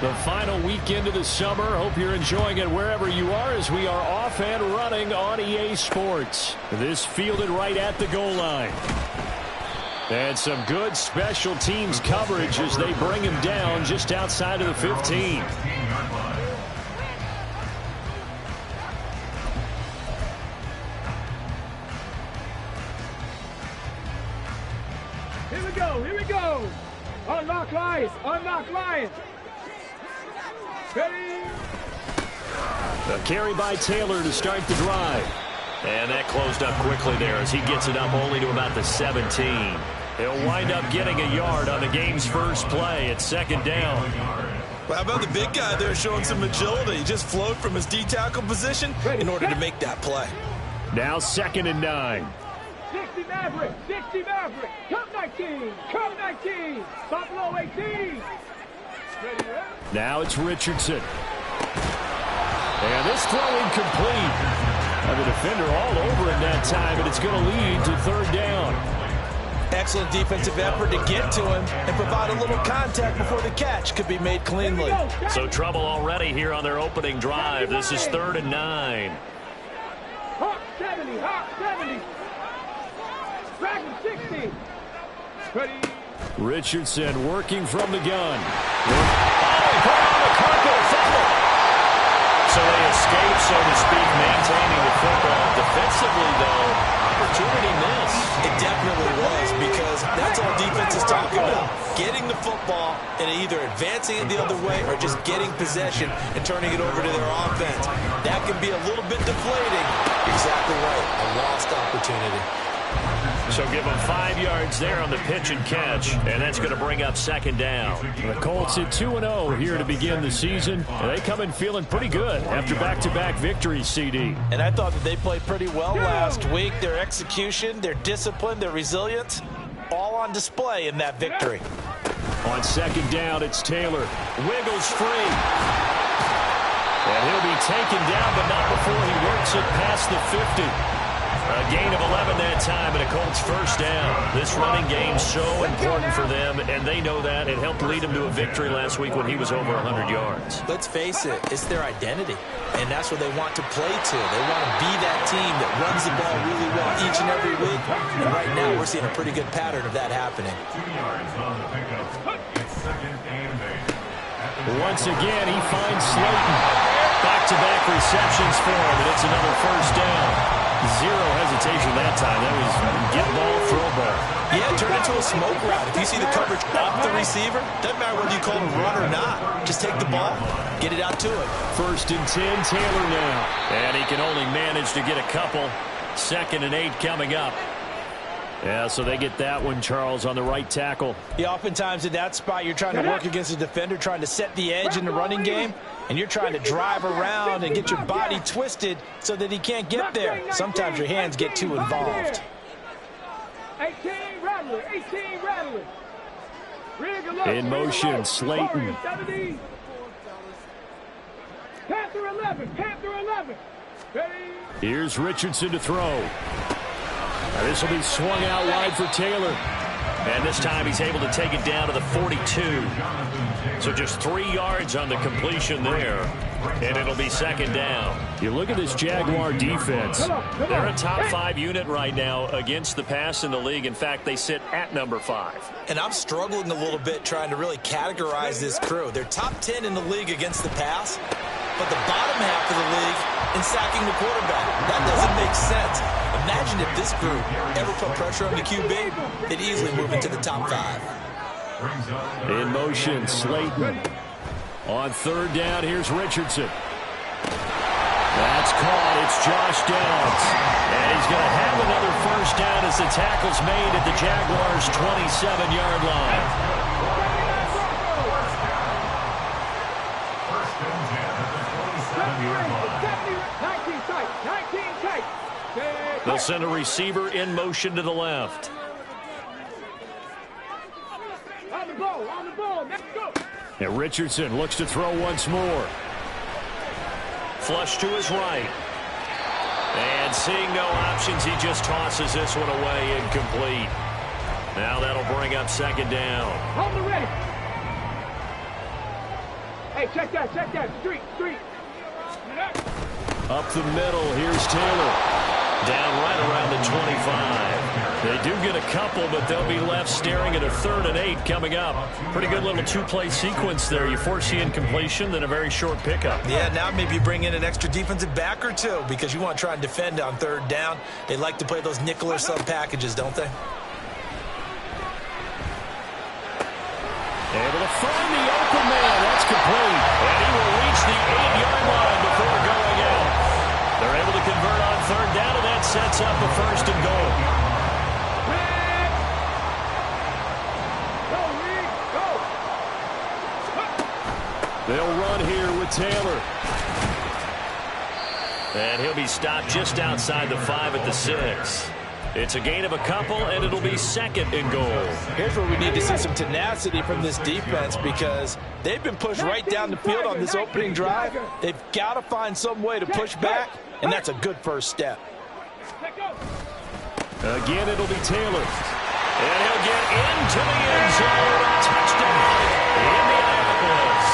The final weekend of the summer. Hope you're enjoying it wherever you are as we are off and running on EA Sports. This fielded right at the goal line. And some good special teams coverage as they bring him down just outside of the 15. Here we go. Unlock Lions. Unlock Lions. Ready. A carry by Taylor to start the drive. And that closed up quickly there as he gets it up only to about the 17. He'll wind up getting a yard on the game's first play at second down. Well, how about the big guy there showing some agility? He just flowed from his D-tackle position in order to make that play. Now 2nd and 9. 60 Maverick. 60 Maverick. Come 19. Come 19. Buffalo 18. Ready, now it's Richardson. And this throw incomplete. And the defender all over in that time, and it's going to lead to 3rd down. Excellent defensive effort to get to him and provide a little contact before the catch could be made cleanly. So trouble already here on their opening drive. This is 3rd and 9. Hawk 70. Hawk 70. Dragon 60. Ready. Richardson working from the gun. Oh, put on the carpet, fumble. So they escape, so to speak, maintaining the football. Defensively, though, opportunity missed. It definitely was, because that's all defense is talking about. Getting the football and either advancing it the other way or just getting possession and turning it over to their offense. That can be a little bit deflating. Exactly right. A lost opportunity. So give them 5 yards there on the pitch and catch, and that's going to bring up 2nd down. The Colts at 2-0 here to begin the season, and they come in feeling pretty good after back-to-back victories, CD. And I thought that they played pretty well last week. Their execution, their discipline, their resilience, all on display in that victory. On 2nd down, it's Taylor. Wiggles free. And he'll be taken down, but not before he works it past the 50. A gain of 11 that time, and a Colts 1st down. This running game so important for them, and they know that. It helped lead them to a victory last week when he was over 100 yards. Let's face it, it's their identity, and that's what they want to play to. They want to be that team that runs the ball really well each and every week, and right now we're seeing a pretty good pattern of that happening. Once again, he finds Slayton. Back-to-back receptions for him, and it's another 1st down. Zero hesitation that time. That was get ball, throw ball. Yeah, turn into a smoke route. If you see the coverage off the receiver, doesn't matter whether you call him run or not. Just take the ball, get it out to him. 1st and 10, Taylor now. And he can only manage to get a couple. 2nd and 8 coming up. Yeah, so they get that one, Charles, on the right tackle. Yeah, oftentimes in that spot, you're trying to work against a defender, trying to set the edge in the running game, and you're trying to drive around and get your body twisted so that he can't get there. Sometimes your hands get too involved. 18 Rattler, 18 Rattler. In motion, Slayton. Panther 11, Panther 11. Here's Richardson to throw. This will be swung out wide for Taylor. And this time he's able to take it down to the 42. So just 3 yards on the completion there. And it'll be 2nd down. You look at this Jaguar defense. They're a top 5 unit right now against the pass in the league. In fact, they sit at number 5. And I'm struggling a little bit trying to really categorize this crew. They're top 10 in the league against the pass, but the bottom half of the league in sacking the quarterback. That doesn't make sense. Imagine if this group ever put pressure on the QB, they'd easily move into the top 5. In motion, Slayton. On 3rd down, here's Richardson. That's caught. It's Josh Downs. And he's going to have another 1st down as the tackle's made at the Jaguars' 27-yard line. They'll send a receiver in motion to the left. On the ball, let's go. And Richardson looks to throw once more. Flush to his right. And seeing no options, he just tosses this one away incomplete. Now that'll bring up 2nd down. On the ready. Hey, Hey, check that. Street. Up the middle, here's Taylor. Down right around the 25. They do get a couple, but they'll be left staring at a 3rd and 8 coming up. Pretty good little two-play sequence there. You force the incompletion, then a very short pickup. Yeah, now maybe bring in an extra defensive back or two because you want to try and defend on 3rd down. They like to play those nickel or sub packages, don't they? Able to find the open man. That's complete. And he will reach the 8-yard line before going out. They're able to convert on 3rd down, and that sets up a 1st and goal. They'll run here with Taylor. And he'll be stopped just outside the 5 at the 6. It's a gain of a couple, and it'll be 2nd and goal. Here's where we need to see some tenacity from this defense because they've been pushed right down the field on this opening drive. They've got to find some way to push back, and that's a good first step. Again, it'll be Taylor. And he'll get into the end zone. Touchdown, Indianapolis.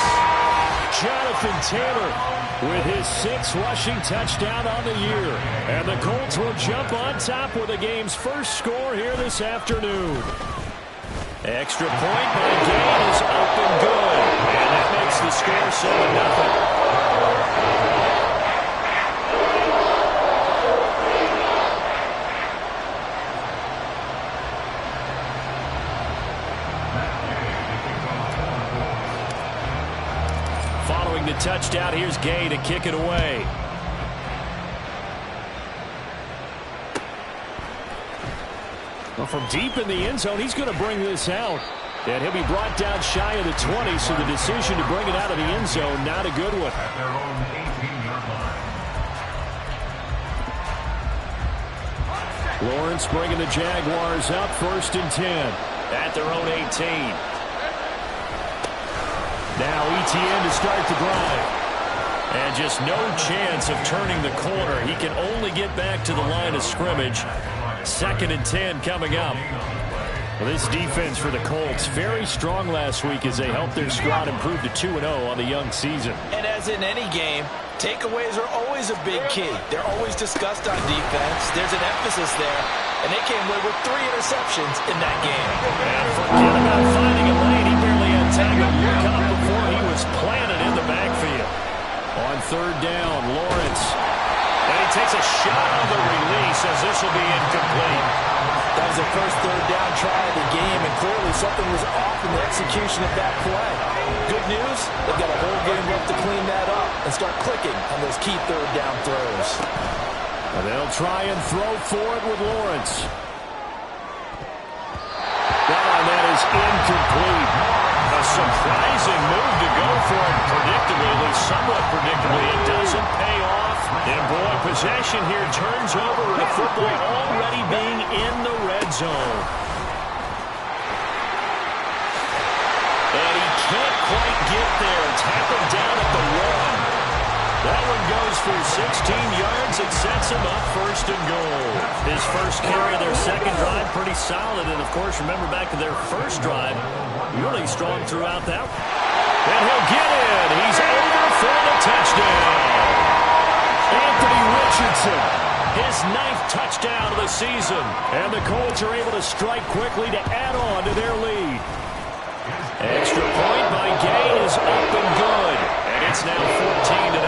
Jonathan Taylor with his 6th rushing touchdown on the year. And the Colts will jump on top with the game's first score here this afternoon. Extra point by Gay is up and good. And that makes the score 7-0. Following the touchdown, here's Gay to kick it away. Well, from deep in the end zone, he's going to bring this out. And he'll be brought down shy of the 20, so the decision to bring it out of the end zone, not a good one. Lawrence bringing the Jaguars up 1st and 10 at their own 18. Now ETN to start the drive. And just no chance of turning the corner. He can only get back to the line of scrimmage. 2nd and 10 coming up. Well, this defense for the Colts, very strong last week as they helped their squad improve to 2-0 on the young season. And as in any game, takeaways are always a big key. They're always discussed on defense. There's an emphasis there. And they came away with 3 interceptions in that game. And forget about finding a lane. He barely had time to look up before he was planted in the backfield. On 3rd down, Lawrence. And he takes a shot on the release as this will be incomplete. That was the first 3rd down try of the game, and clearly something was off in the execution of that play. Good news, they've got a whole game left to clean that up and start clicking on those key 3rd down throws. And they'll try and throw for it with Lawrence. And that is incomplete. A surprising move to go for it predictably, at least somewhat predictably. It doesn't pay off. And boy, possession here turns over with the football already being in the red zone. And he can't quite get there. Tackled down at the 1. That one goes for 16 yards. It sets him up 1st and goal. His first carry of their 2nd drive, pretty solid. And, of course, remember back to their 1st drive, really strong throughout that. And he'll get in. He's over for the touchdown. Anthony Richardson, his 9th touchdown of the season. And the Colts are able to strike quickly to add on to their lead. Extra point by Gay is up and good. And it's now 14-0.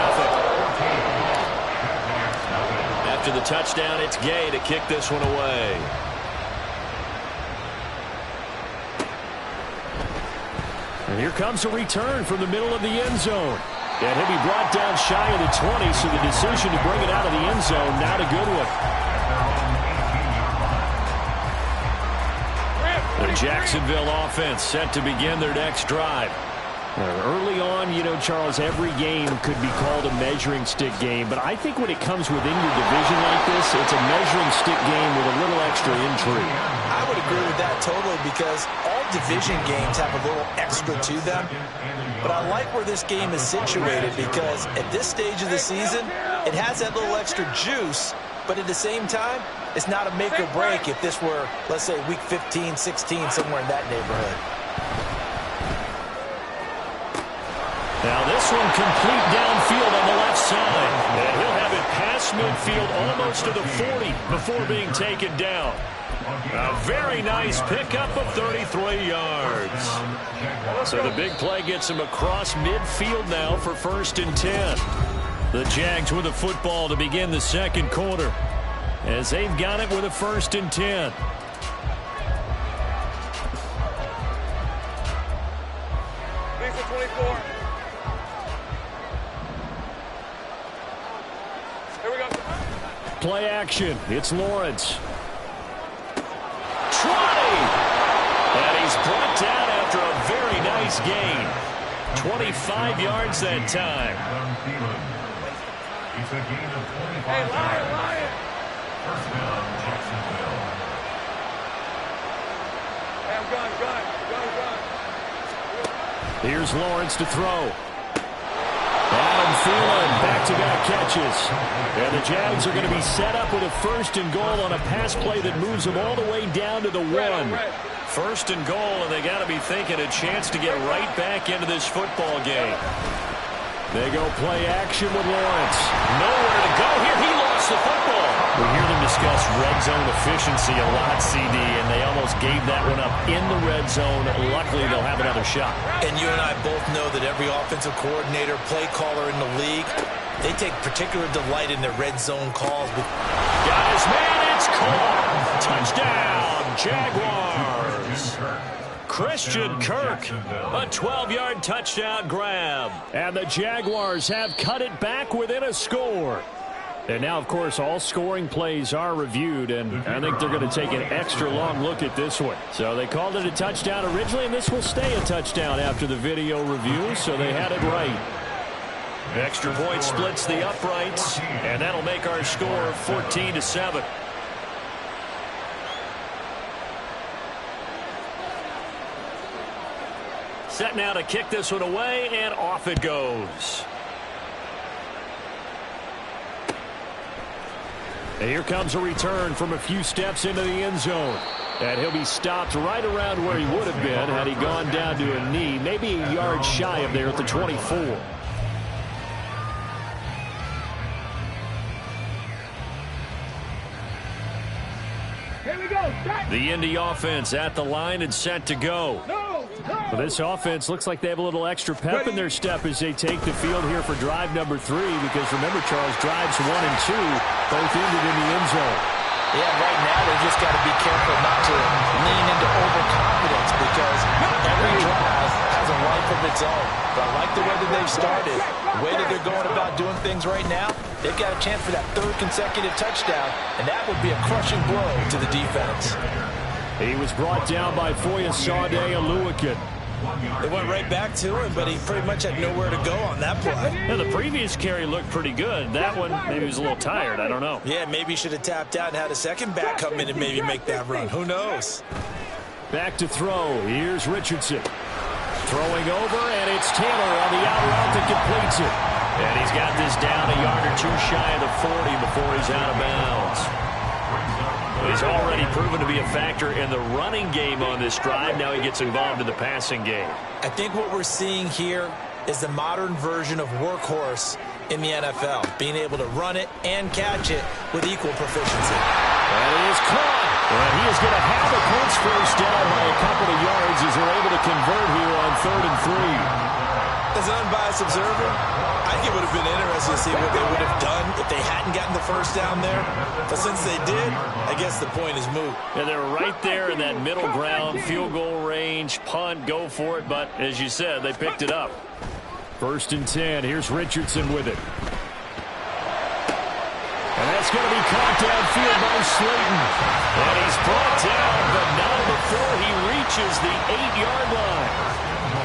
After the touchdown, it's Gay to kick this one away. And here comes a return from the middle of the end zone. And he'll be brought down shy of the 20, so the decision to bring it out of the end zone, not a good one. The Jacksonville offense set to begin their next drive. Early on, you know, Charles, every game could be called a measuring stick game, but I think when it comes within your division like this, it's a measuring stick game with a little extra intrigue. I would agree with that totally because all division games have a little extra to them, but I like where this game is situated because at this stage of the season, it has that little extra juice, but at the same time, it's not a make or break if this were, let's say, week 15, 16, somewhere in that neighborhood. Now this one complete downfield on the left side. And he'll have it past midfield almost to the 40 before being taken down. A very nice pickup of 33 yards. So the big play gets him across midfield now for 1st and 10. The Jags with the football to begin the second quarter as they've got it with a 1st and 10. Play action. It's Lawrence. 20! And he's brought down after a very nice gain. 25 yards that time. Hey, Lion! First down, Jacksonville. Hey, I'm gone. Here's Lawrence to throw. Adam Thielen, back-to-back catches. And the Jags are going to be set up with a 1st and goal on a pass play that moves them all the way down to the 1. 1st and goal, and they got to be thinking a chance to get right back into this football game. They go play action with Lawrence. Nowhere to go here. He lost the football. We hear them discuss red zone efficiency a lot, CD, and they almost gave that one up in the red zone. Luckily, they'll have another shot. And you and I both know that every offensive coordinator, play caller in the league, they take particular delight in their red zone calls. Got his man. It's caught. Touchdown, Jaguars. Christian Kirk, a 12-yard touchdown grab. And the Jaguars have cut it back within a score. And now, of course, all scoring plays are reviewed, and I think they're going to take an extra long look at this one. So they called it a touchdown originally, and this will stay a touchdown after the video review, so they had it right. Extra point splits the uprights, and that'll make our score 14-7. Set now to kick this one away, and off it goes. And here comes a return from a few steps into the end zone. And he'll be stopped right around where he would have been had he gone down to a knee, maybe a yard shy of there at the 24. Here we go. The Indy offense at the line and set to go. Well, this offense looks like they have a little extra pep in their step as they take the field here for drive number 3, because remember, Charles, drives 1 and 2 both ended in the end zone. Yeah, right now they just got to be careful not to lean into overconfidence, because every drive has a life of its own. But I like the way that they've started, the way that they're going about doing things right now. They've got a chance for that 3rd consecutive touchdown, and that would be a crushing blow to the defense. He was brought down by Foyesade Oluwakin. They went right back to him, but he pretty much had nowhere to go on that play. Now, the previous carry looked pretty good. That one, maybe he was a little tired. I don't know. Yeah, maybe he should have tapped out and had a second back come in and maybe make that run. Who knows? Back to throw. Here's Richardson. Throwing over, and it's Taylor on the out route that completes it. And he's got this down a yard or 2 shy of the 40 before he's out of bounds. He's already proven to be a factor in the running game on this drive. Now he gets involved in the passing game. I think what we're seeing here is the modern version of workhorse in the NFL, being able to run it and catch it with equal proficiency. And he is caught. And he is going to have a Colts first down by a couple of yards as they're able to convert here on 3rd and 3. As an unbiased observer, I think it would have been interesting to see what they would have done if they hadn't gotten the first down there. But since they did, I guess the point is moot. And they're right there in that middle ground, field goal range, punt, go for it. But as you said, they picked it up. 1st and 10. Here's Richardson with it. And that's going to be caught downfield by Slayton. And he's brought down, but not before he reaches the 8-yard line.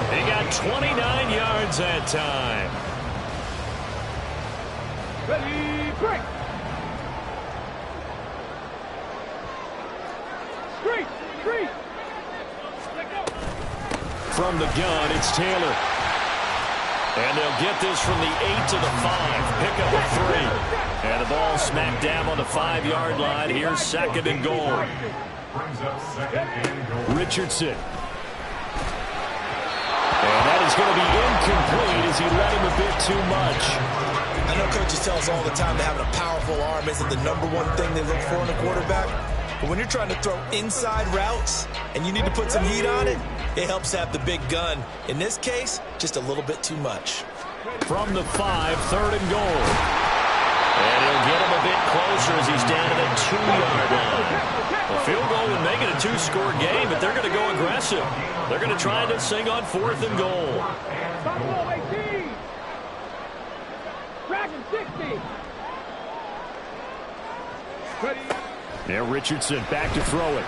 He got 29 yards that time. Ready, break. Street. From the gun, it's Taylor. And they'll get this from the 8 to the 5. Pick up a 3. And the ball smacked down on the 5-yard line. Here's 2nd and goal. And that is going to be incomplete as he let him a bit too much. I know coaches tell us all the time that having a powerful arm isn't the #1 thing they look for in a quarterback. But when you're trying to throw inside routes and you need to put some heat on it, it helps have the big gun. In this case, just a little bit too much. From the 5, 3rd and goal. And he'll get him a bit closer as he's down to the 2-yard line. A field goal would make it a 2-score game, but they're going to go aggressive. They're going to try this thing on 4th and goal. Buffalo 18. Dragon 60. Ready. Now Richardson back to throw it.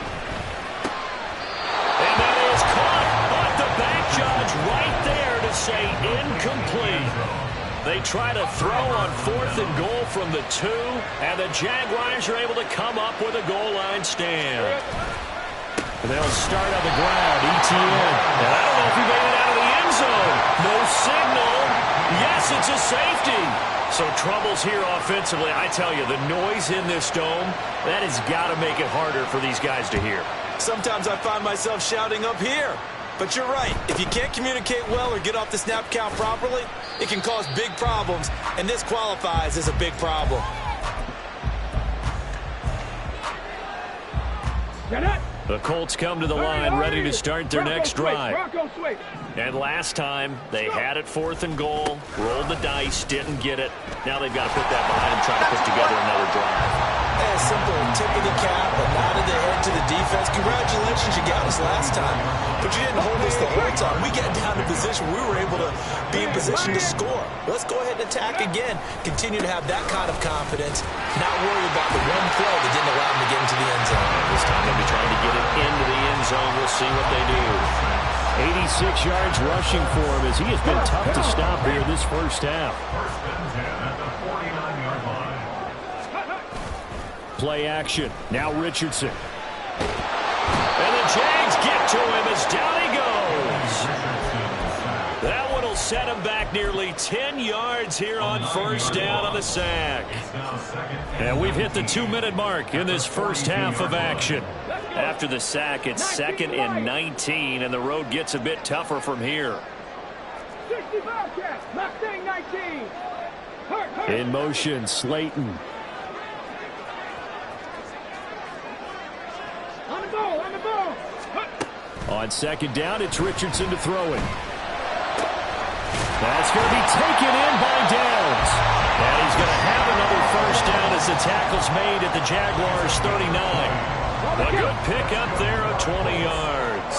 And that is caught. But the back judge right there to say incomplete. They try to throw on 4th and goal from the 2, and the Jaguars are able to come up with a goal line stand. They'll start on the ground. ETN. And I don't know if he made it out of the end zone. No signal. Yes, it's a safety. So troubles here offensively. I tell you, the noise in this dome, that has got to make it harder for these guys to hear. Sometimes I find myself shouting up here. But you're right. If you can't communicate well or get off the snap count properly, it can cause big problems, and this qualifies as a big problem. The Colts come to the line ready to start their next drive. And last time, they had it 4th and goal, rolled the dice, didn't get it. Now they've got to put that behind them, try to put together another drive. A simple tip of the cap, a nod of the head to the defense. Congratulations, you got us last time. But you didn't hold us the whole time. We got down to position. We were able to be in position to score. Let's go ahead and attack again. Continue to have that kind of confidence. Not worry about the one play that didn't allow them to get into the end zone. This time they'll be trying to get it into the end zone. We'll see what they do. 86 yards rushing for him as he has been tough to stop here this first half. Play action. Now Richardson. And the Jags get to him as down he goes. That one will set him back nearly 10 yards here on first down on the sack. And we've hit the 2-minute mark in this first half of action. After the sack, it's 2nd and 19, and the road gets a bit tougher from here. 60 Bearcats, Mustang 19. In motion, Slayton. On the ball, on the ball. On 2nd down, it's Richardson to throw it. That's going to be taken in by Downs. And he's going to have another first down as the tackle's made at the Jaguars' 39. A good pick up there of 20 yards.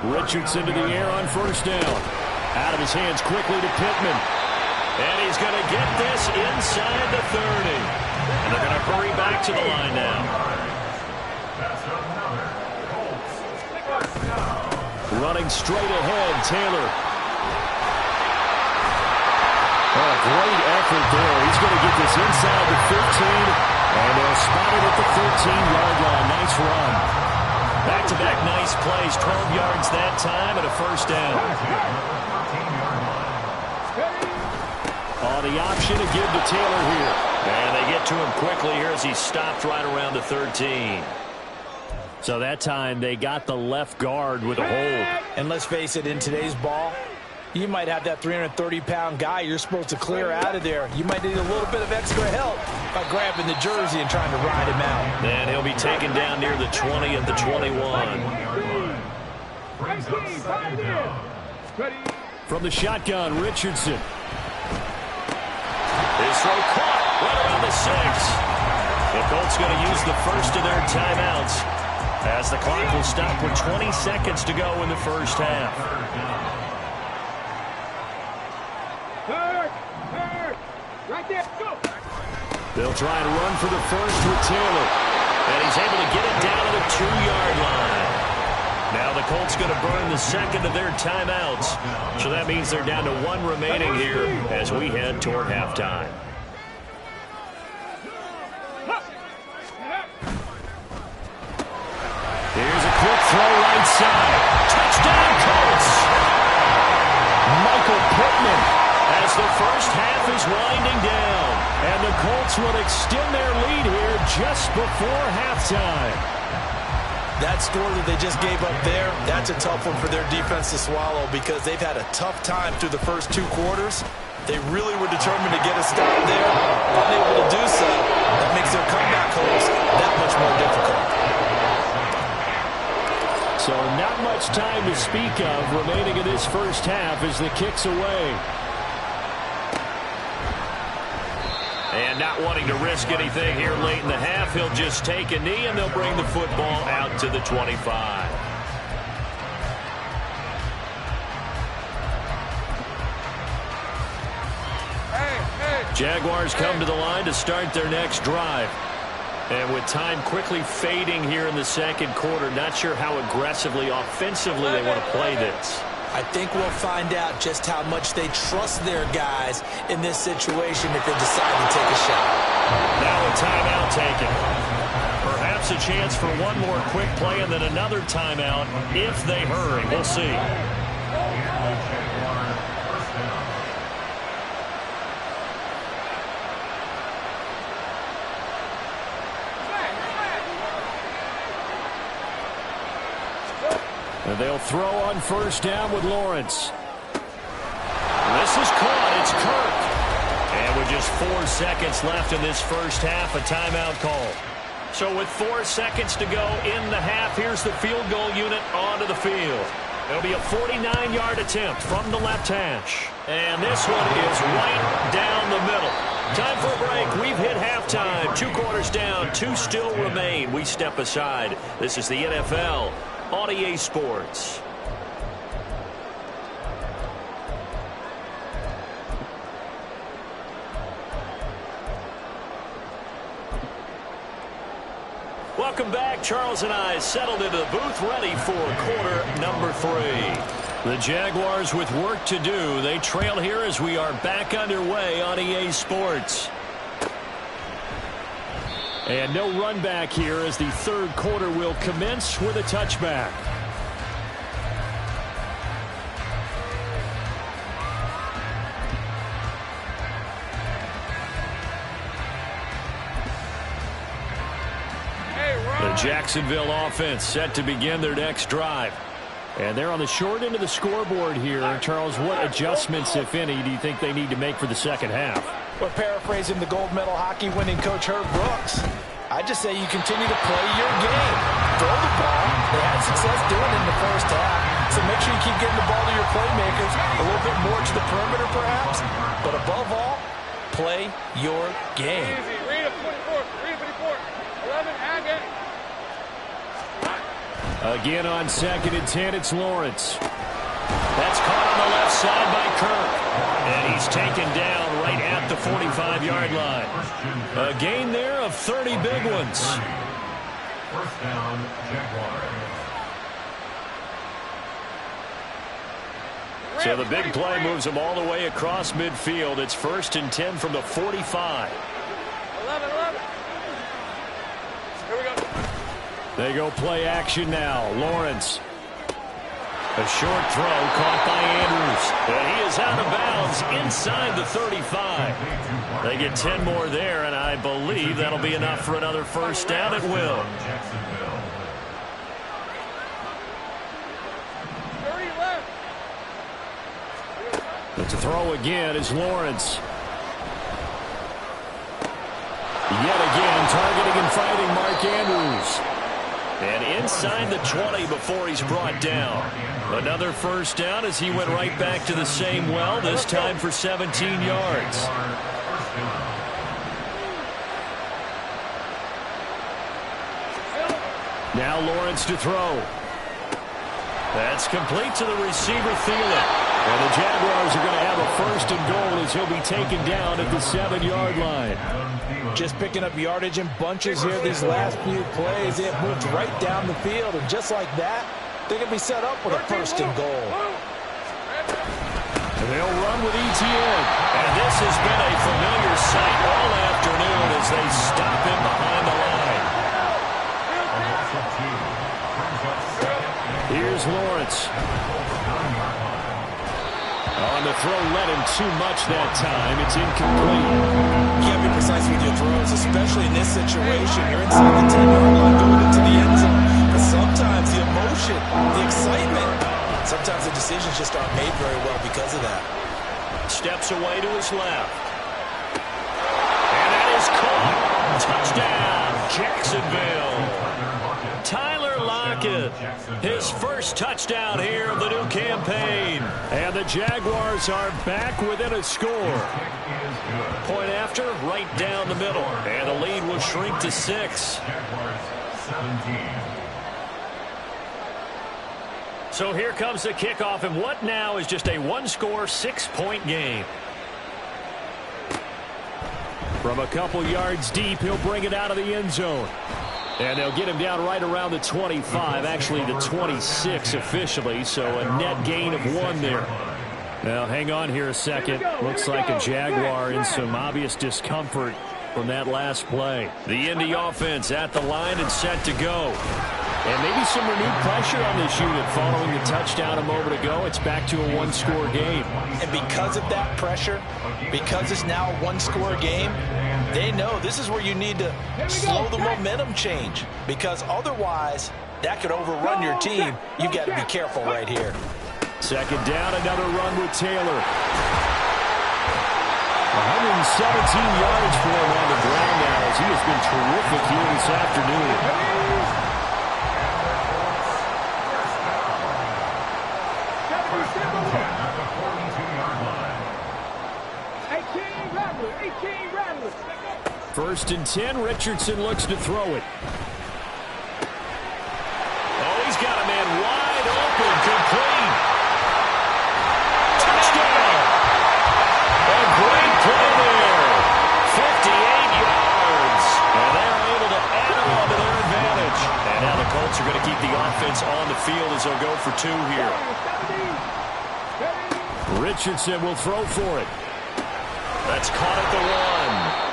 Richardson to the air on first down. Out of his hands quickly to Pittman. And he's going to get this inside the 30. And they're going to hurry back to the line now. Running straight ahead, Taylor. Oh, great effort there. He's going to get this inside the 15. And they'll spot it at the 13-yard line. Nice run. Back-to-back nice plays. 12 yards that time and a first down. Oh, the option to give to Taylor here. And they get to him quickly here as he stopped right around the 13. So that time they got the left guard with a hold. And let's face it, in today's ball, you might have that 330-pound guy you're supposed to clear out of there. You might need a little bit of extra help by grabbing the jersey and trying to ride him out. And he'll be taken down near the 20 at the 21. From the shotgun, Richardson. His throw caught right around the 6. The Colts going to use the first of their timeouts as the clock will stop with 20 seconds to go in the first half. Right there, go. They'll try and run for the first with Taylor. And he's able to get it down to the 2-yard line. Now the Colts going to burn the second of their timeouts. So that means they're down to 1 remaining here as we head toward halftime. Here's a quick throw right side. Touchdown Colts! Michael Pittman as the first half is winding down. And the Colts will extend their lead here just before halftime. That score that they just gave up there, that's a tough one for their defense to swallow because they've had a tough time through the first 2 quarters. They really were determined to get a stop there. Unable to do so, that makes their comeback hopes that much more difficult. So not much time to speak of remaining in this first half as the kick's away. And not wanting to risk anything here late in the half, he'll just take a knee and they'll bring the football out to the 25. Jaguars come to the line to start their next drive. And with time quickly fading here in the second quarter, not sure how aggressively, offensively they want to play this. I think we'll find out just how much they trust their guys in this situation if they decide to take a shot. Now a timeout taken. Perhaps a chance for one more quick play and then another timeout if they hurry. We'll see. And they'll throw on first down with Lawrence. This is caught. It's Kirk. And with just 4 seconds left in this first half, a timeout call. So with 4 seconds to go in the half, here's the field goal unit onto the field. It'll be a 49-yard attempt from the left hash. And this one is right down the middle. Time for a break. We've hit halftime. 2 quarters down. 2 still remain. We step aside. This is the NFL on EA Sports. Welcome back. Charles and I settled into the booth ready for quarter number 3. The Jaguars with work to do. They trail here as we are back underway on EA Sports. And no run back here as the third quarter will commence with a touchback. The Jacksonville offense set to begin their next drive. And they're on the short end of the scoreboard here. Charles, what adjustments, if any, do you think they need to make for the second half? We're paraphrasing the gold medal hockey winning coach Herb Brooks. I just say you continue to play your game. Throw the ball. They had success doing it in the first half. So make sure you keep getting the ball to your playmakers. A little bit more to the perimeter perhaps. But above all, play your game. Easy. Read it 24. Read it 24. 11. Again. Again on 2nd and 10, it's Lawrence. That's caught on the left side by Kirk. And he's taken down right at the 45-yard line. A gain there of 30 big ones. First down, Jaguars. So the big play moves them all the way across midfield. It's 1st and 10 from the 45. 11. Here we go. They go play action now. Lawrence. A short throw caught by Andrews. And he is out of bounds inside the 35. They get 10 more there, and I believe that'll be enough for another first down at will. 30 left. But to throw again is Lawrence. Yet again, targeting and fighting Mark Andrews. And inside the 20 before he's brought down. Another first down as he went right back to the same well, this time for 17 yards. Now Lawrence to throw. That's complete to the receiver, Thielen. And the Jaguars are going to have a 1st and goal as he'll be taken down at the 7-yard line. Just picking up yardage in bunches here these last few plays. They have moved right down the field, and just like that, they can be set up with a 1st and goal. They'll run with ETN. And this has been a familiar sight all afternoon as they stop him behind the line. Here's Lawrence. On the throw, led him too much that time. It's incomplete. You can't be precise with your throws, especially in this situation. You're inside the 10-yard line going into the end zone. But sometimes sometimes the decisions just aren't made very well because of that. Steps away to his left. And that is caught. Touchdown, Jacksonville. Tyler Lockett, his first touchdown here of the new campaign. And the Jaguars are back within a score. Point after, right down the middle. And the lead will shrink to 6. So here comes the kickoff, and what now is just a one-score, 6-point game. From a couple yards deep, he'll bring it out of the end zone. And they'll get him down right around the 25, actually the 26 officially, so a net gain of 1 there. Now, hang on here a second. Looks like a Jaguar in some obvious discomfort from that last play. The Indy offense at the line and set to go. And maybe some renewed pressure on this unit following the touchdown a moment ago. It's back to a one-score game. And because of that pressure, because it's now a one-score game, they know this is where you need to slow the momentum change. Because otherwise, that could overrun your team. You've got to be careful right here. Second down, another run with Taylor. 117 yards for him on the ground now as he has been terrific here this afternoon. First and 10, Richardson looks to throw it. Oh, he's got a man wide open, complete. Touchdown! A great play there. 58 yards. And they're able to add on to their advantage. And now the Colts are going to keep the offense on the field as they'll go for 2 here. Richardson will throw for it. That's caught at the 1.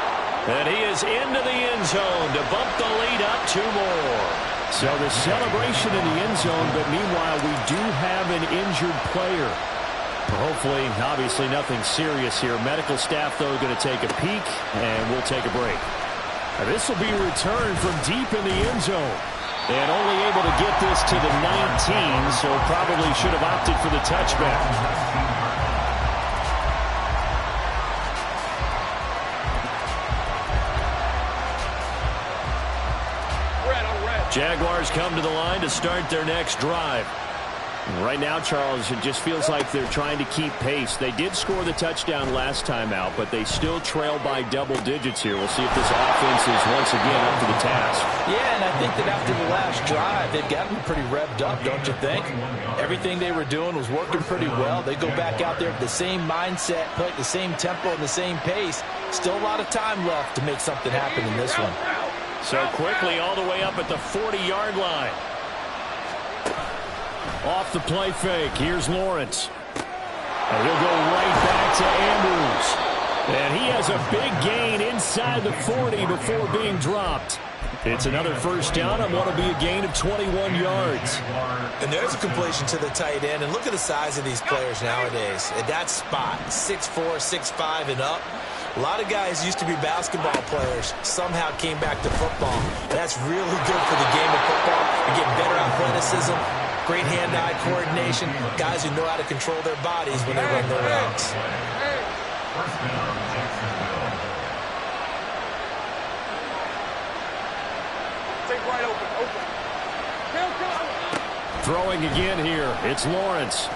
And he is into the end zone to bump the lead up 2 more. So the celebration in the end zone, but meanwhile we do have an injured player. Hopefully, obviously nothing serious here. Medical staff, though, going to take a peek, and we'll take a break. Now, this will be returned from deep in the end zone. And only able to get this to the 19, so probably should have opted for the touchback. Jaguars come to the line to start their next drive. Right now, Charles, it just feels like they're trying to keep pace. They did score the touchdown last time out, but they still trail by double digits here. We'll see if this offense is once again up to the task. Yeah, and I think that after the last drive, they've got them pretty revved up, don't you think? Everything they were doing was working pretty well. They go back out there with the same mindset, play at the same tempo and the same pace. Still a lot of time left to make something happen in this one. So quickly all the way up at the 40-yard line. Off the play fake, here's Lawrence. And he'll go right back to Andrews. And he has a big gain inside the 40 before being dropped. It's another first down on what will be a gain of 21 yards. And there's a completion to the tight end. And look at the size of these players nowadays. At that spot, 6'4", 6'5", and up. A lot of guys used to be basketball players, somehow came back to football. That's really good for the game of football. You get better athleticism, great hand-eye coordination, guys who know how to control their bodies when they run their routes. Take right open. Throwing again here, it's Lawrence.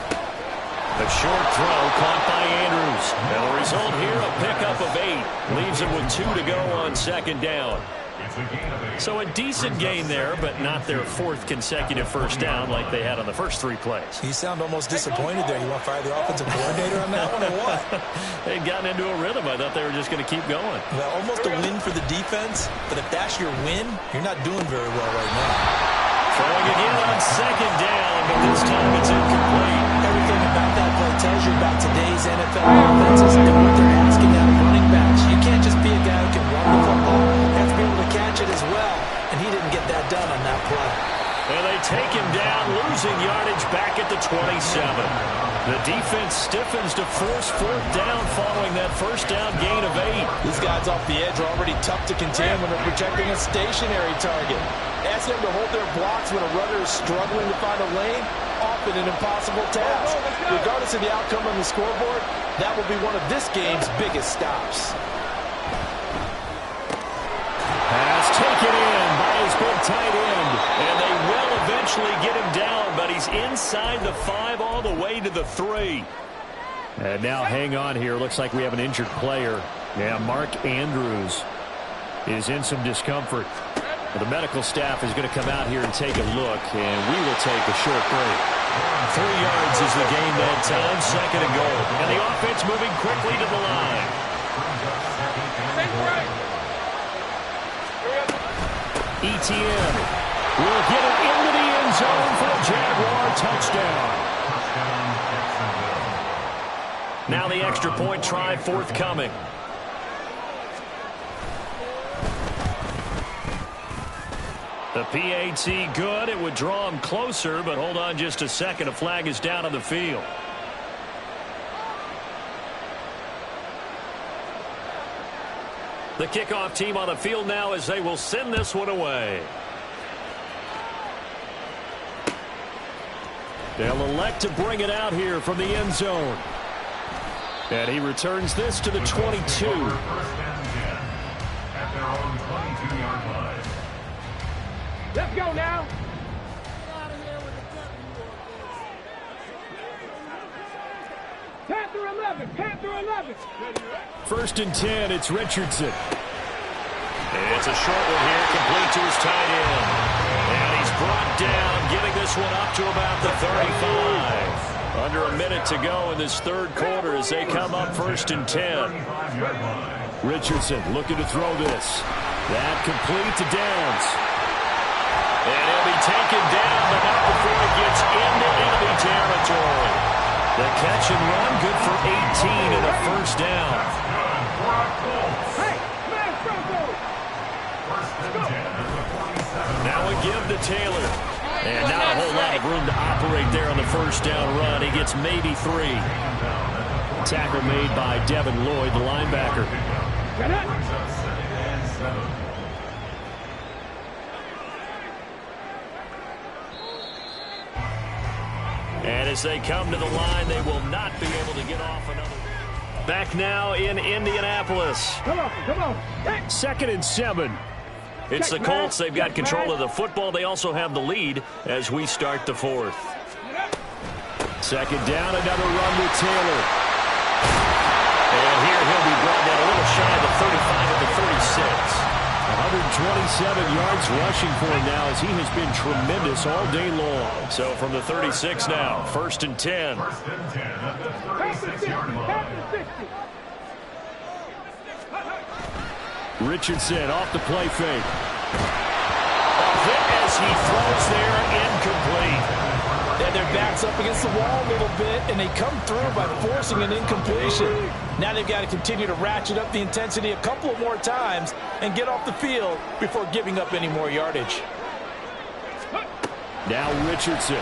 A short throw caught by Andrews. And the result here, a pickup of 8. Leaves him with 2 to go on second down. So a decent gain there, but not their 4th consecutive first down like they had on the first 3 plays. You sound almost disappointed there. You want to fire the offensive coordinator on that one or what? They'd gotten into a rhythm. I thought they were just going to keep going. Well, almost a win for the defense, but if that's your win, you're not doing very well right now. Throwing again on second down, but this time it's incomplete. Everything about that play tells you about today's NFL offenses and what they're asking out of running backs. You can't just be a guy who can run the football. You have to be able to catch it as well, and he didn't get that done on that play. And they take him down, losing yardage back at the 27. The defense stiffens to force 4th down following that first down gain of 8. These guys off the edge are already tough to contain when they're protecting a stationary target. Ask them to hold their blocks when a runner is struggling to find a lane. often an impossible task. Regardless of the outcome on the scoreboard, that will be one of this game's biggest stops. Pass taken in by his big tight end. And they will eventually get him down, but he's inside the 5 all the way to the 3. And now hang on here. Looks like we have an injured player. Yeah, Mark Andrews is in some discomfort. The medical staff is going to come out here and take a look, and we will take a short break. 3 yards is the gain that time, 2nd and goal. And the offense moving quickly to the line. ETN will get it into the end zone for a Jaguar touchdown. Now the extra point try forthcoming. The PAT good. It would draw him closer, but hold on just a second. A flag is down on the field. The kickoff team on the field now as they will send this one away. They'll elect to bring it out here from the end zone. And he returns this to the 22. Let's go now. Panther 11, Panther 11. 1st and 10, it's Richardson. And it's a short one here, complete to his tight end. And he's brought down, getting this one up to about the 35. Under a minute to go in this 3rd quarter as they come up 1st and 10. Richardson looking to throw this. That complete to Downs. And he'll be taken down, but not before he gets into enemy territory. The catch and run, good for 18 and a 1st down. Now we give to Taylor. And not a whole lot of room to operate there on the 1st down run. He gets maybe 3. Tackle made by Devin Lloyd, the linebacker. And as they come to the line, they will not be able to get off another. Back now in Indianapolis. Come on. 2nd and 7. It's the Colts. They've got control of the football. They also have the lead as we start the 4th. 2nd down, another run with Taylor. And here he'll be brought down a little shy of the 35 at the 36. 127 yards rushing for him now as he has been tremendous all day long. So from the 36 now, 1st and 10. Richardson off the play fake. A hit as he throws there, incomplete. And their back's up against the wall a little bit, and they come through by forcing an incompletion. Now they've got to continue to ratchet up the intensity a couple of more times and get off the field before giving up any more yardage. Now Richardson.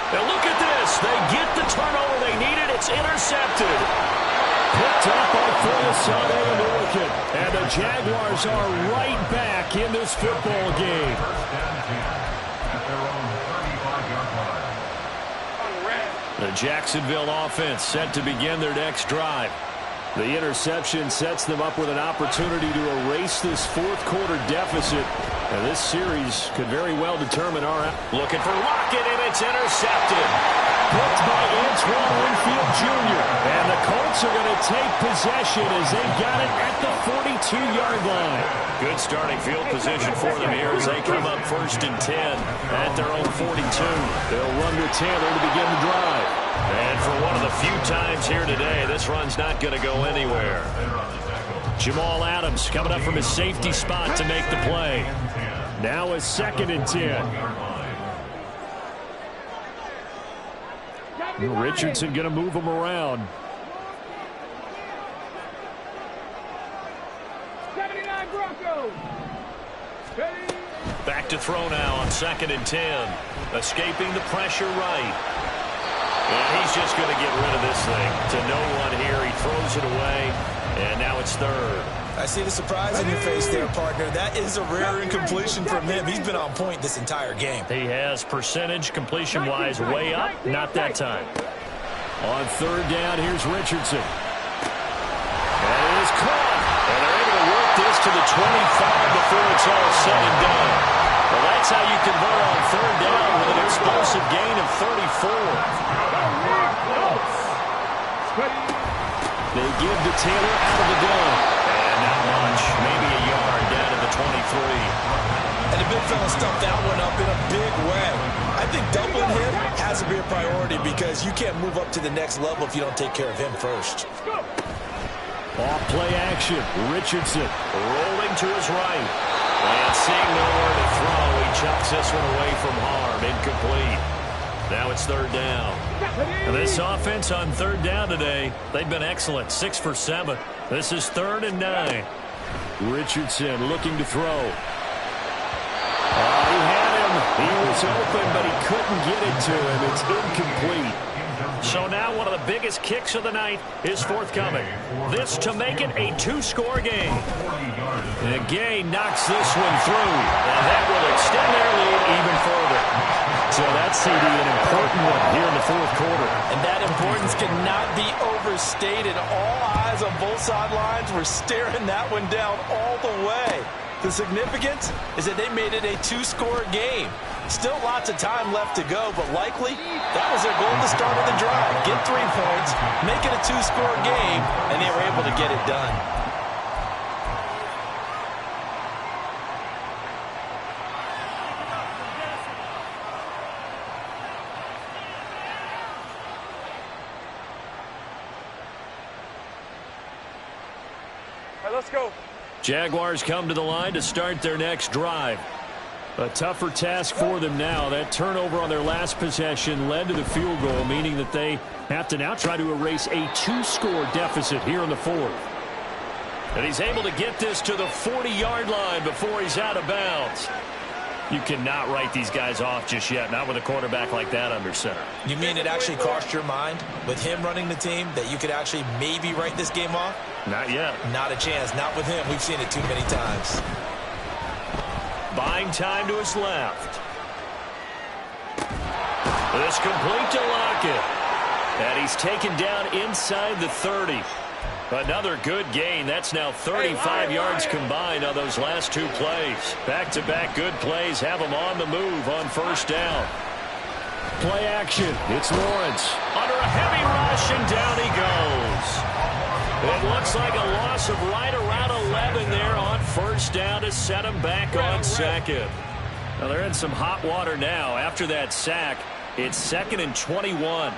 Now look at this. They get the turnover they needed. It's intercepted. Picked up by Fulisade and Orkin. And the Jaguars are right back in this football game. The Jacksonville offense set to begin their next drive. The interception sets them up with an opportunity to erase this 4th quarter deficit. And this series could very well determine our... Looking for Lockett, and it's intercepted. Picked by Antoine Winfield Jr. And the Colts are going to take possession as they've got it at the 42-yard line. Good starting field position for them here as they come up 1st and 10 at their own 42. They'll run with Taylor to begin the drive. And for one of the few times here today, this run's not going to go anywhere. Jamal Adams coming up from his safety spot to make the play. Now a 2nd and 10. Richardson going to move him around. 79 Broncos. Back to throw now on 2nd and 10. Escaping the pressure right. And he's just going to get rid of this thing to no one here. He throws it away, and now it's 3rd. I see the surprise in your face there, partner. That is a rare incompletion from him. He's been on point this entire game. He has percentage completion-wise way up. Not that time. On third down, here's Richardson. And it is caught. And they're able to work this to the 25 before it's all said and done. Well, that's how you convert on third down with an explosive gain of 34. They give to Taylor out of the gun. And not much. Maybe a yard down to the 23. And the big fella stuffed that one up in a big way. I think doubling him has to be a priority because you can't move up to the next level if you don't take care of him first. Off play action. Richardson rolling to his right. And seeing nowhere to throw, he chucks this one away from harm. Incomplete. Now it's third down. And this offense on third down today, they've been excellent. 6 for 7. This is 3rd and 9. Richardson looking to throw. He had him. He was open, but he couldn't get it to him. It's incomplete. So now one of the biggest kicks of the night is forthcoming. This to make it a 2-score game. And Gay knocks this one through. And that will extend their lead even further. So that's CD, an important one here in the fourth quarter. And that importance cannot be overstated. All eyes on both sidelines were staring that one down all the way. The significance is that they made it a 2-score game. Still lots of time left to go, but likely that was their goal at the start of the drive. Get 3 points, make it a 2-score game, and they were able to get it done. Let's go. Jaguars come to the line to start their next drive. A tougher task for them now. That turnover on their last possession led to the field goal, meaning that they have to now try to erase a 2-score deficit here in the fourth. And he's able to get this to the 40-yard line before he's out of bounds. You cannot write these guys off just yet, not with a quarterback like that under center. You mean it actually crossed your mind with him running the team that you could actually maybe write this game off? Not yet. Not a chance. Not with him. We've seen it too many times. Buying time to his left. This complete to Lockett. And he's taken down inside the 30. Another good gain. That's now 35 yards combined on those last 2 plays. Back-to-back good plays have him on the move on first down. Play action. It's Lawrence. Under a heavy rush, and down he goes. It looks like a loss of right around 11 there on first down to set him back on second. Now they're in some hot water now. After that sack, it's 2nd and 21.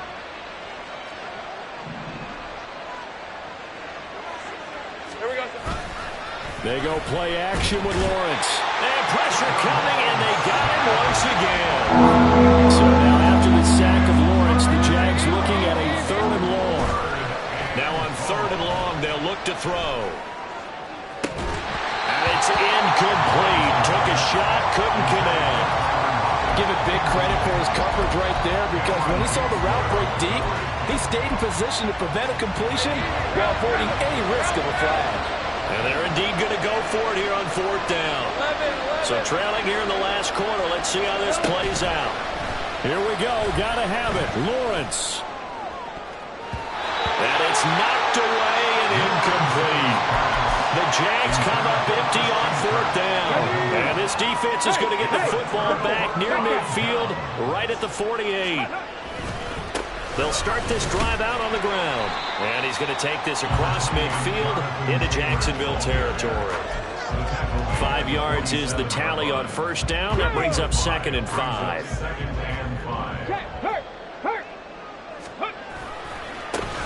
They go play action with Lawrence. And pressure coming, and they got him once again. So now after the sack of Lawrence, the Jags looking at a 3rd and long. Now on 3rd and long, they'll look to throw. And it's incomplete. Took a shot, couldn't connect. Give it big credit for his coverage right there, because when he saw the route break deep, he stayed in position to prevent a completion while avoiding any risk of a flag. And they're indeed going to go for it here on 4th down. So trailing here in the last quarter. Let's see how this plays out. Here we go. Got to have it. Lawrence. And it's knocked away and incomplete. The Jags come up empty on 4th down. And this defense is going to get the football back near midfield, right at the 48. They'll start this drive out on the ground. And he's going to take this across midfield into Jacksonville territory. 5 yards is the tally on first down. That brings up 2nd and 5.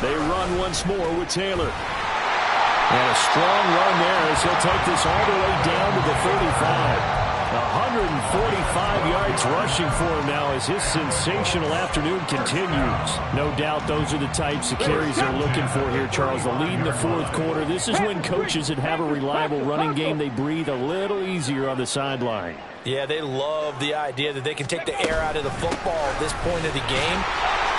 They run once more with Taylor. And a strong run there as he'll take this all the way down to the 35. 145 yards rushing for him now as his sensational afternoon continues. No doubt those are the types of carries they're looking for here, Charles. The lead in the fourth quarter. This is when coaches that have a reliable running game, they breathe a little easier on the sideline. Yeah, they love the idea that they can take the air out of the football at this point of the game.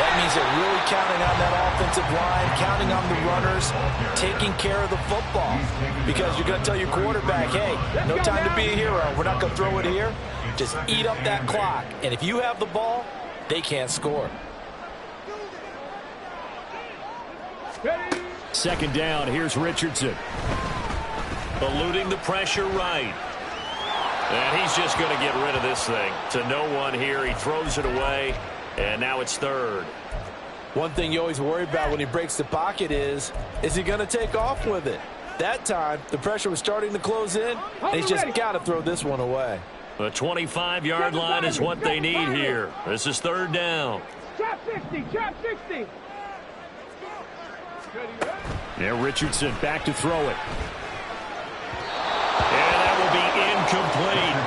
That means they're really counting on that offensive line, counting on the runners, taking care of the football. Because you're going to tell your quarterback, hey, no time to be a hero. We're not going to throw it here. Just eat up that clock. And if you have the ball, they can't score. Second down, here's Richardson. Eluding the pressure right. And he's just going to get rid of this thing. To no one here. He throws it away. And now it's third. One thing you always worry about when he breaks the pocket is he going to take off with it? That time, the pressure was starting to close in, and he's just got to throw this one away. The 25-yard line is what they need here. This is third down. Trap 60, trap 60. Now Richardson back to throw it. And that will be incomplete.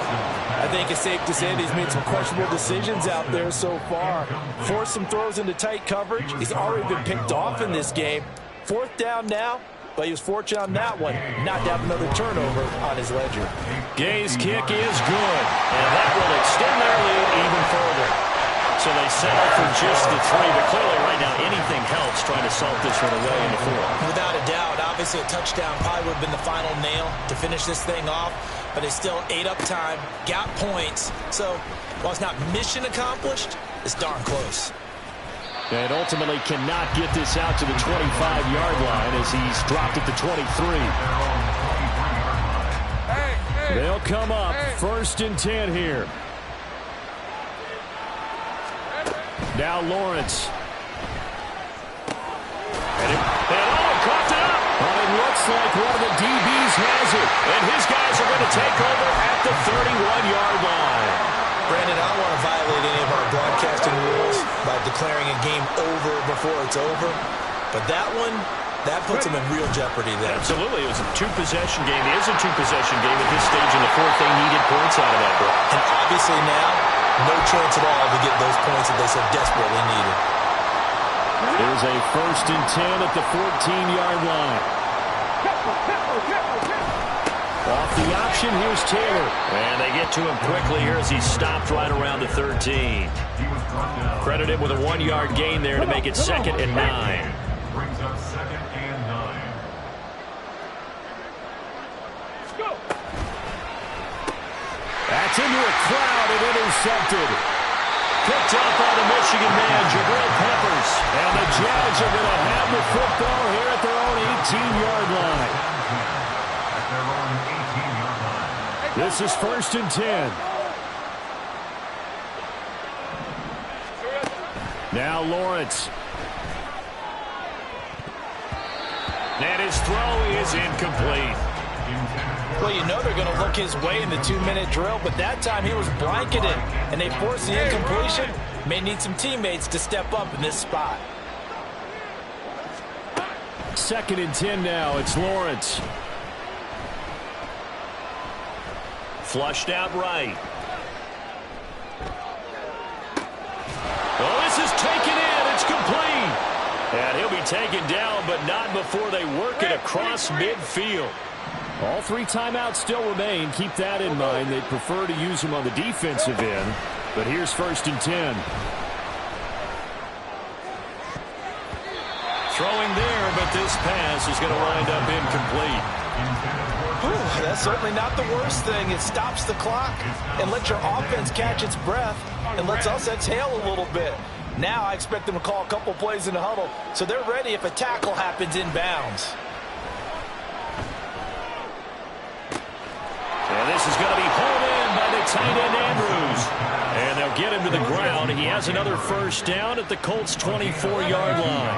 I think it's safe to say that he's made some questionable decisions out there so far. Forced some throws into tight coverage. He's already been picked off in this game. Fourth down now, but he was fortunate on that one not to have another turnover on his ledger. Gay's kick is good, and that will extend their lead even further. So they settle for just the 3, but clearly right now anything helps trying to salt this one away in the 4th. Without a doubt, obviously a touchdown probably would have been the final nail to finish this thing off, but it's still ate up time, got points. So while it's not mission accomplished, it's darn close. And ultimately cannot get this out to the 25-yard line as he's dropped at the 23. They'll come up first and 10 here. Now Lawrence. And caught it up. Well, it looks like one of the DBs has it. And his guys are going to take over at the 31-yard line. Brandon, I don't want to violate any of our broadcasting rules by declaring a game over before it's over. But that one, that puts them in real jeopardy there. Absolutely. It was a two-possession game. It is a two-possession game at this stage in the 4th. They needed points out of that, bro. And obviously now, no chance at all to get those points that they so desperately needed. There's a first and 10 at the 14-yard line. Off the option, here's Taylor. And they get to him quickly here as he stopped right around the 13. Credit him with a 1-yard gain there to make it 2nd and 9. Brings up 2nd and 9. That's into a crowd and intercepted. Picked up by the Michigan man, Jabril Peppers. And the Jags are going to have the football here at their own 18-yard line. At their own 18-yard line. This is first and 10. Now Lawrence. And his throw is incomplete. Well, you know they're going to look his way in the 2-minute drill, but that time he was blanketed, and they forced the incompletion. May need some teammates to step up in this spot. 2nd and 10 now. It's Lawrence. Flushed out right. Oh, this is taken in. It's complete. And he'll be taken down, but not before they work it across midfield. All 3 timeouts still remain. Keep that in mind. They'd prefer to use them on the defensive end. But here's first and 10. Throwing there, but this pass is going to wind up incomplete. Ooh, that's certainly not the worst thing. It stops the clock and lets your offense catch its breath and lets us exhale a little bit. Now I expect them to call a couple plays in the huddle, so they're ready if a tackle happens inbounds. And this is going to be hauled in by the tight end Andrews. And they'll get him to the ground. He has another first down at the Colts' 24-yard line.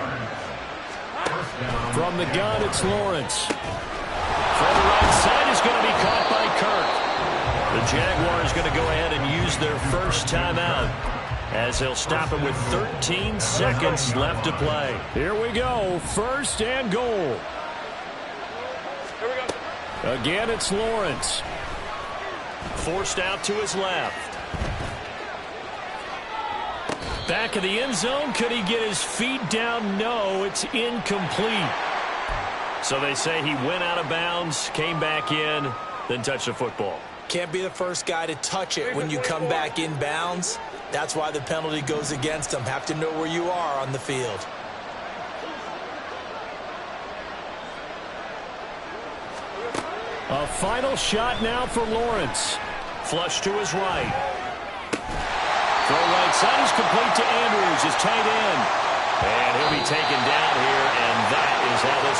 From the gun, it's Lawrence. From the right side is going to be caught by Kirk. The Jaguars going to go ahead and use their first timeout as they'll stop it with 13 seconds left to play. Here we go. First and goal. Again, it's Lawrence. Forced out to his left. Back of the end zone. Could he get his feet down? No, it's incomplete. So they say he went out of bounds, came back in, then touched the football. Can't be the first guy to touch it when you come back in bounds. That's why the penalty goes against them. Have to know where you are on the field. A final shot now for Lawrence. Flush to his right. Throw right side is complete to Andrews, his tight end. And he'll be taken down here, and that is how this